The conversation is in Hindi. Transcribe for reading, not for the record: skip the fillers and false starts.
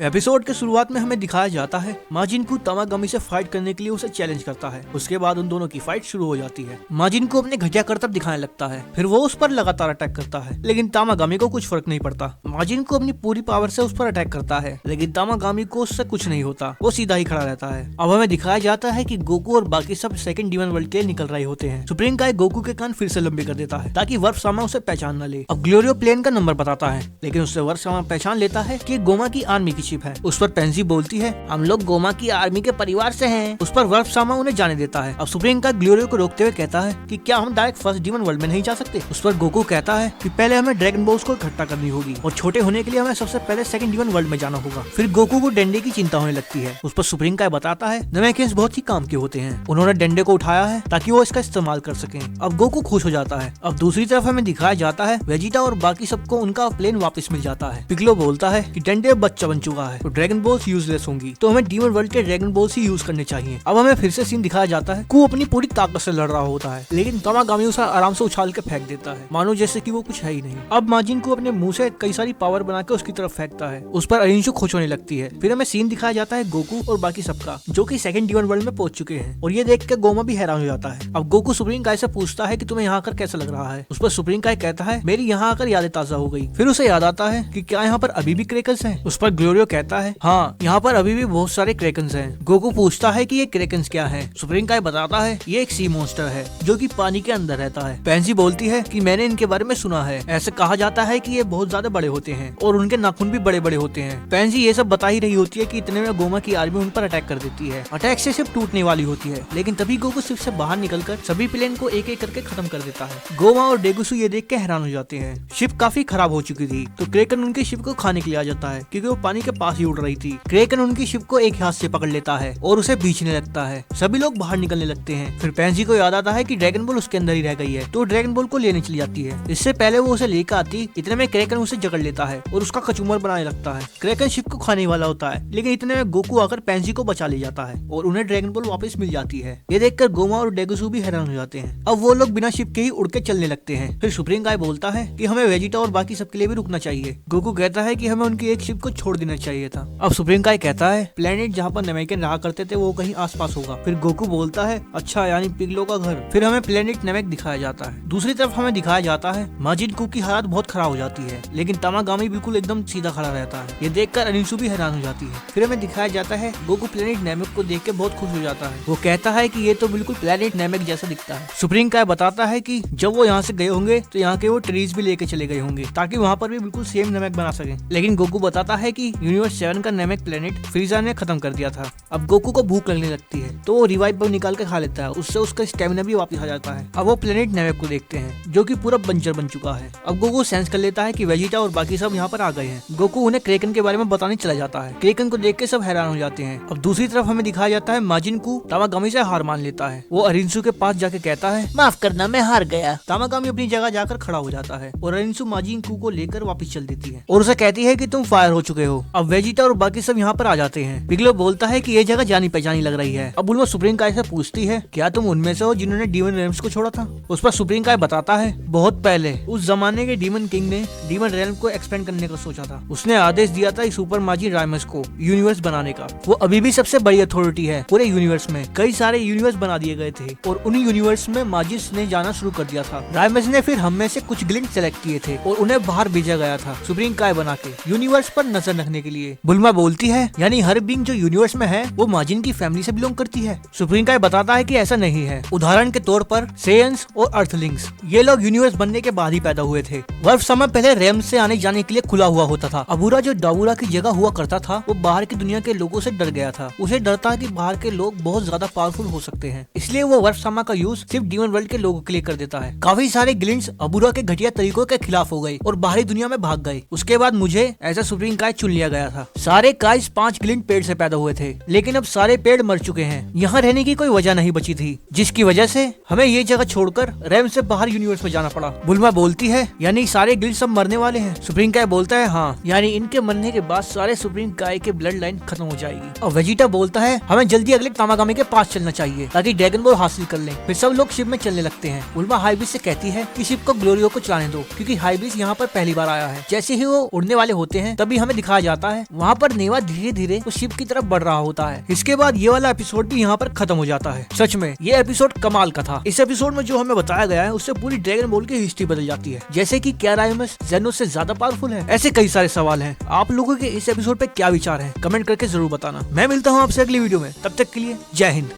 एपिसोड के शुरुआत में हमें दिखाया जाता है माजिनको तमागामी से फाइट करने के लिए उसे चैलेंज करता है। उसके बाद उन दोनों की फाइट शुरू हो जाती है। माजिनको अपने घटिया करतब दिखाने लगता है, फिर वो उस पर लगातार अटैक करता है, लेकिन तमागामी को कुछ फर्क नहीं पड़ता। माजिनको अपनी पूरी पावर से उस पर अटैक करता है, लेकिन तमागामी को उससे कुछ नहीं होता, वो सीधा ही खड़ा रहता है। अब हमें दिखाया जाता है कि गोकू और बाकी सब सेकंड डीमन वर्ल्ड के लिए निकल रहे होते हैं। सुप्रीम काय गोकू के कान फिर से लंबे कर देता है ताकि वर्फ सामा उसे पहचान न ले। अब ग्लोरियो प्लेन का नंबर बताता है, लेकिन उससे वर्फ सामा पहचान लेता है कि गोमा की आर्मी की शिप है। उस पर पेंजी बोलती है, हम लोग गोमा की आर्मी के परिवार से हैं। उस पर वर्फ सामा उन्हें जाने देता है। अब सुप्रीम का ग्लोरियो को रोकते हुए कहता है कि क्या हम डायरेक्ट फर्स्ट डीमन वर्ल्ड में नहीं जा सकते। उस पर गोकू कहता है कि पहले हमें ड्रैगन बॉल्स को इकट्ठा करनी होगी और छोटे होने के लिए हमें सबसे पहले सेकंड डीमन वर्ल्ड में जाना होगा। फिर गोकू को डंडे की चिंता होने लगती है। उस पर सुप्रीम का बताता है नमेकिंस बहुत ही काम के होते हैं, उन्होंने डंडे को उठाया है ताकि वो इसका इस्तेमाल कर सकें। अब गोकू खुश हो जाता है। अब दूसरी तरफ हमें दिखाया जाता है वेजिटा और बाकी सबको उनका प्लेन वापस मिल जाता है। पिगलो बोलता है कि डंडे अब बच्चा बन चुका है तो ड्रैगन बॉल्स यूजलेस होंगी, तो हमें डीमन वर्ल्ड के ड्रैगन बॉल्स ही यूज करने चाहिए। अब हमें फिर से सीन दिखाया जाता है कू अपनी पूरी ताकत से लड़ रहा होता है, लेकिन तमागामी उसे आराम से उछाल के फेंक देता है, मानो जैसे कि वो कुछ है ही नहीं। अब माजिन को अपने मुंह से कई सारी पावर बना के उसकी तरफ फेंकता है। उस पर अरिंशु खुश होने लगती है। फिर हमें सीन दिखाया जाता है गोकू और बाकी सबका, जो कि सेकंड डीमन वर्ल्ड में पहुंच चुके हैं, और ये देख के गोमा भी हैरान हो जाता है। अब गोकू सुप्रीम काय से पूछता है कि तुम्हें यहाँ आकर कैसा लग रहा है। उस पर सुप्रीम काय कहता है मेरी यहाँ आकर यादें ताजा हो गई। फिर उसे याद आता है कि क्या यहाँ पर अभी भी क्रेकन्स हैं। उस पर ग्लोरियो कहता है हाँ, यहाँ पर अभी भी बहुत सारे क्रेकन्स हैं। गोकू पूछता है कि ये क्रेकन्स क्या है। सुप्रीम काय बताता है ये एक सी मॉन्स्टर है जो कि पानी के अंदर रहता है। पेंजी बोलती है कि मैंने इनके बारे में सुना है, ऐसे कहा जाता है कि ये बहुत ज्यादा बड़े होते हैं और उनके नाखून भी बड़े बड़े होते हैं। पेंजी ये सब बता ही रही होती है कि इतने में गोमा की आर्मी उन पर अटैक कर देती है। अटैक से शिप टूटने वाली होती है, लेकिन तभी गोकू शिप से बाहर निकलकर सभी प्लेन को एक एक करके खत्म कर देता है। गोमा और डेगुसु ये देख के हैरान हो जाते हैं। शिप काफी खराब हो चुकी थी, तो क्रेकन उनकी शिप को खाने के लिए आ जाता है क्योंकि वो पानी के पास ही उड़ रही थी। क्रेकन उनकी शिप को एक हाथ से पकड़ लेता है और उसे खींचने लगता है। सभी लोग बाहर निकलने लगते हैं। फिर पेंजी को याद आता है कि ड्रैगन बॉल उसके अंदर ही रह गई है, तो ड्रैगन बॉल को लेने चली जाती है। इससे पहले वो उसे लेकर आती, इतने में क्रेकन उसे जकड़ लेता है और उसका कचूमर बनाने लगता है। क्रेकन शिप को खाने वाला होता है, लेकिन इतने में गोकू आकर पेंजी को बचा ले जाता है और उन्हें ड्रैगन बॉल वापस मिल जाती है। ये देखकर गोमा और डेगुसु भी हैरान हो जाते हैं। अब वो लोग बिना शिप के ही उड़ के चलने लगते हैं। फिर सुप्रीम काय बोलता है कि हमें वेजिटा और बाकी सबके लिए भी रुकना चाहिए। गोकू कहता है कि हमें उनकी एक शिप को छोड़ देना चाहिए था। अब सुप्रीम काय कहता है प्लेनेट जहाँ पर नमेकिन रहा करते थे वो कहीं आसपास होगा। फिर गोकू बोलता है अच्छा, यानी पिगलो का घर। फिर हमें प्लेनेट नमेक दिखाया जाता है। दूसरी तरफ हमें दिखाया जाता है माजिनको की हालत बहुत खराब हो जाती है, लेकिन तमागामी बिल्कुल एकदम सीधा खड़ा रहता है। ये देखकर अरिंशु भी हैरान हो जाती है। फिर हमें दिखाया जाता है गोकू प्लेनेट नमेक को देख के बहुत खुश हो जाता है। वो कहता है कि ये तो बिल्कुल प्लेनेट नमेक जैसा दिखता है। सुप्रीम काय बताता है कि जब वो यहाँ से गए होंगे तो यहाँ के वो ट्रीज भी लेके चले गए होंगे ताकि वहाँ पर भी बिल्कुल सेम नमेक बना सके। लेकिन गोकू बताता है कि यूनिवर्स 7 का नमेक प्लेनेट फ्रीजा ने खत्म कर दिया था। अब गोकू को भूख लगने लगती है तो वो रिवाइव बम निकाल के खा लेता है, उससे उसका स्टेमिना भी वापस आ जाता है। अब वो प्लेनेट नमेक को देखते हैं जो कि पूरा बंजर बन चुका है। अब गोकू सेंस कर लेता है कि वेजिटा और बाकी सब यहाँ पर आ गए हैं। गोकू उन्हें क्रेकन के बारे में बताने चला जाता है। क्रेकन को देख के सब हैरान हो जाते हैं। अब दूसरी तरफ हमें दिखाया जाता है माजिनको तमागामी से हार मान लेता है। वो अरिंशु के पास जाके कहता है माफ करना, मैं हार गया। तमागामी अपनी जगह जाकर खड़ा हो जाता है और अरिंशु माजिनको को लेकर वापस चल देती है और उसे कहती है कि तुम फायर हो चुके हो। अब वेजिटा और बाकी सब यहाँ पर आ जाते हैं। पिगलो बोलता है कि ये जगह जानी पहचानी लग रही है। अब उल्मा सुप्रीम काय से पूछती है क्या तुम उनमें से हो जिन्होंने डीमन रेल्म्स को छोड़ा था। उस पर सुप्रीम काय बताता है बहुत पहले उस जमाने के डीमन किंग ने डीमन रेल्म को एक्सपेंड करने का सोचा था। उसने आदेश दिया था सुपर माजिन रायमस को यूनिवर्स बनाने का। वो अभी भी सबसे बड़ी अथॉरिटी है पूरे यूनिवर्स में। कई सारे यूनिवर्स बना दिए गए थे और उन्हीं यूनिवर्स में माजिस ने जाना शुरू कर दिया था। रायमस ने फिर हम में से कुछ ग्लिंट सेलेक्ट किए थे और उन्हें बाहर भेजा गया था सुप्रीम काय बना के यूनिवर्स पर नजर रखने के लिए। बुल्मा बोलती है यानी हर बीइंग जो यूनिवर्स में है वो माजिन की फैमिली से बिलोंग करती है। सुप्रीम काय बताता है कि ऐसा नहीं है। उदाहरण के तौर पर सेयंस और अर्थलिंग्स ये लोग यूनिवर्स बनने के बाद ही पैदा हुए थे। वर्फ समय पहले रेम से आने जाने के लिए खुला हुआ होता था। अबूरा जो डाबूरा की जगह हुआ करता था वो बाहर की दुनिया के लोगों से डर गया था। उसे डर था कि बाहर के लोग बहुत ज्यादा पावरफुल हो सकते हैं, इसलिए वो वर्फ समा का यूज सिर्फ डीमन वर्ल्ड के लोगों के लिए कर देता है। काफी सारे ग्लिंट्स अबूरा के घटिया तरीकों के खिलाफ हो गए और बाहरी दुनिया में भाग गए। उसके बाद मुझे एज अ सुप्रीम काय चुन लिया गया था। सारे काइस 5 ग्लिंट पेड़ से पैदा हुए थे, लेकिन अब सारे पेड़ मर चुके हैं। यहाँ रहने की कोई वजह नहीं बची थी, जिसकी वजह से हमें ये जगह छोड़कर रेम से बाहर यूनिवर्स में जाना पड़ा। बुल्मा बोलती है यानी सारे ग्लिंट सब मरने वाले हैं। सुप्रीम काय बोलता है हाँ, यानी इनके मरने के बाद सारे सुप्रीम काय के ब्लड लाइन खत्म हो जाएगी। और वेजिटा बोलता है हमें जल्दी अगले तमागामी के पास चलना चाहिए ताकि ड्रैगन बॉल हासिल कर लें। फिर सब लोग शिप में चलने लगते हैं। बुल्मा हाइबिस से कहती है कि शिप को ग्लोरियो को चलाने दो क्योंकि हाइबिस यहाँ पर पहली बार आया है। जैसे ही वो उड़ने वाले होते हैं तभी हमें दिखाया जाता जाता है वहाँ पर नेवा धीरे धीरे उस शिप की तरफ बढ़ रहा होता है। इसके बाद ये वाला एपिसोड भी यहाँ पर खत्म हो जाता है। सच में ये एपिसोड कमाल का था। इस एपिसोड में जो हमें बताया गया है उससे पूरी ड्रैगन बॉल की हिस्ट्री बदल जाती है, जैसे कि क्या राइमस जेनोस से ज्यादा पावरफुल है। ऐसे कई सारे सवाल हैं। आप लोगों के इस एपिसोड पे क्या विचार है कमेंट करके जरूर बताना। मैं मिलता हूँ आपसे अगली वीडियो में, तब तक के लिए जय हिंद।